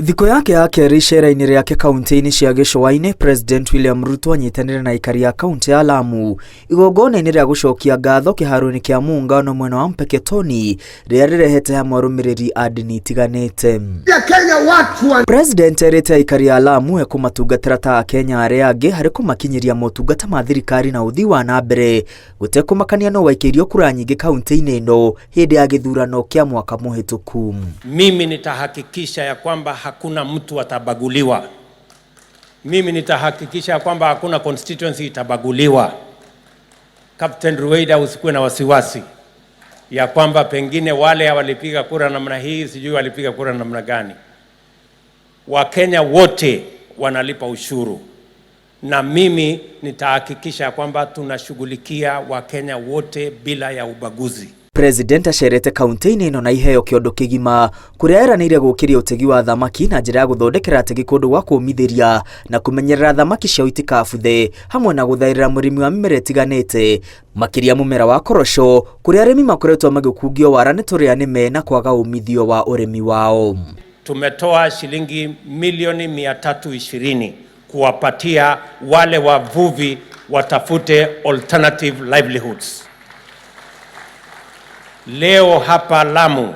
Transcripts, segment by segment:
Thiko yake ya keri cĩĩraniro yake kaunti-inĩ cia gĩcũa-inĩ, President William Ruto anyitanĩire na aikari ya kaunti ya Lamu igongona-inĩ rĩa gũcokia ngatho kĩharo-inĩ kĩa muungano mwena wa Mpeketoni rĩrĩa rĩrehete hamwe arũmĩrĩri a ndini itiganĩte. President erĩte aikari ya Lamu ekũmatungatĩra ta Akenya arĩa angĩ harĩ kũmakinyĩria motungata ma thirikari na ũthii wa na mbere gũtekũmakania no waikĩirio kura nyingĩ kaunti-inĩ ĩno hĩndĩ ya gĩthurano kĩa mwaka mũhĩtũku. Mimi nitahakikisha ya kwamba hakuna mtu atabaguliwa. Mimi nitahakikisha ya kwamba hakuna constituency itabaguliwa. Captain Rueda, usikuwe na wasiwasi ya kwamba pengine wale walipiga kura namna hii, sijui walipiga kura namna gani. Wakenya wote wanalipa ushuru. Na mimi nitahakikisha kwamba tunashughulikia Wakenya wote bila ya ubaguzi. President acerete kaunti-inĩ ĩno na iheo kĩondo kĩgima kũrĩa eranĩire gũkĩria ũtegi wa thamaki na njĩra ya gũthondekera ategi kũndũ gwa kũmithĩria na kũmenyerera thamaki ciao itikabuthe hamwe na gũthaĩrĩra mũrĩmi wa mĩmera ĩtiganĩte makĩria mũmera wa korosho kũrĩa arĩmi makoretwo magĩkungio wara nĩ tũrĩa nĩme na kwaga umithio wa ũrĩmi wao. Tumetoa shilingi milioni 320 kuwapatia wale wavuvi watafute alternative livelihoods. Leo hapa Lamu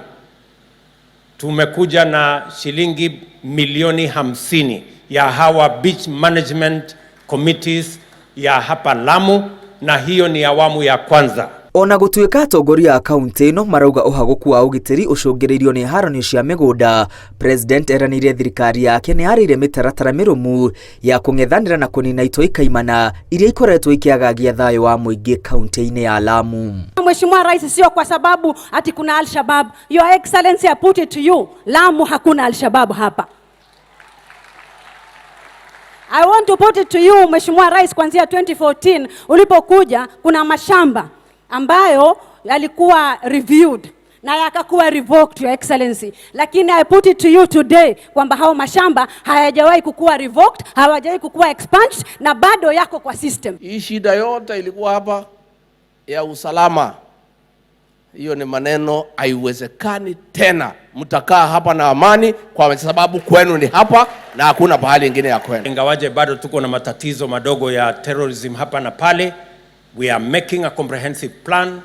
tumekuja na shilingi milioni 50 ya hawa beach management committees ya hapa Lamu, na hiyo ni awamu ya kwanza. Ona gũtuĩka atongoria a kaunti ĩno marauga ũhagũku wa ũgitĩri ũcũngĩrĩirio nĩ haranio cia mĩgũnda, President eranĩire thirikari yake nĩ yarĩire mĩtaratara mĩrũmu ya kũng'ethanĩra na kũnina itoi kaimana iria ikoretwo ikiagagia thayũ wa mũingĩ kaunti-inĩ ya Lamu. Mheshimiwa Rais, sio kwa sababu ati kuna Al-Shabaab. Your Excellency, I put it to you, Lamu hakuna Al-Shabaab hapa. I want to put it to you, Mheshimiwa Rais, kuanzia 2014 ulipokuja kuna mashamba ambayo yalikuwa reviewed na yakakuwa revoked, Your Excellency. Lakini I put it to you today kwamba hao mashamba hayajawahi kukuwa revoked, hawajawahi kukuwa expunged na bado yako kwa system. Hii shida yote ilikuwa hapa ya usalama. Hiyo ni maneno haiwezekani tena. Mtakaa hapa na amani kwa sababu kwenu ni hapa na hakuna pahali ingine ya kwenu. Ingawaje bado tuko na matatizo madogo ya terrorism hapa na pale, we are making a comprehensive plan.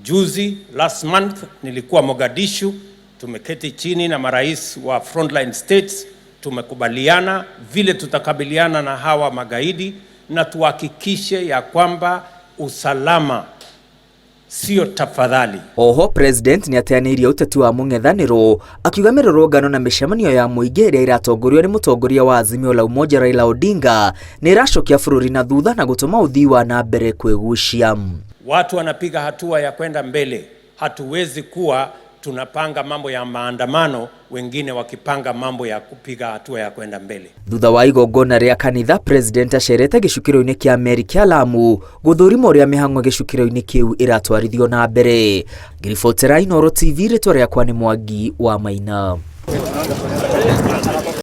Juzi, last month, nilikuwa Mogadishu, tumeketi chini na marais wa frontline states, tumekubaliana vile tutakabiliana na hawa magaidi na tuhakikishe ya kwamba usalama sio tafadhali. Oho, President nĩ ateanĩirie ũteti wa mũng'ethanĩro akiuga mĩrũrũngano na mĩcemanio ya mũingĩ ĩrĩa ĩratongorio nĩ mũtongoria wa Azimio la Umoja Raila Odinga nĩ ĩracokia bũrũri na thutha na gũtũma ũthii wa na mbere kwĩgucia. Watu wanapiga hatua ya kwenda mbele. Hatuwezi kuwa tunapanga mambo ya maandamano, wengine wakipanga mambo ya kupiga hatua ya kwenda mbele. Thutha wa igongona rĩa kanitha, President acerete gĩcukĩro-inĩ kĩa meri kĩa Lamu gũthũrima ũrĩa mĩhang'o gĩcukĩro-inĩ kĩu ĩratwarithio na mbere. Ngiribotera Inooro TV, rĩtwa rĩakwa nĩ Mwangi wa Maina.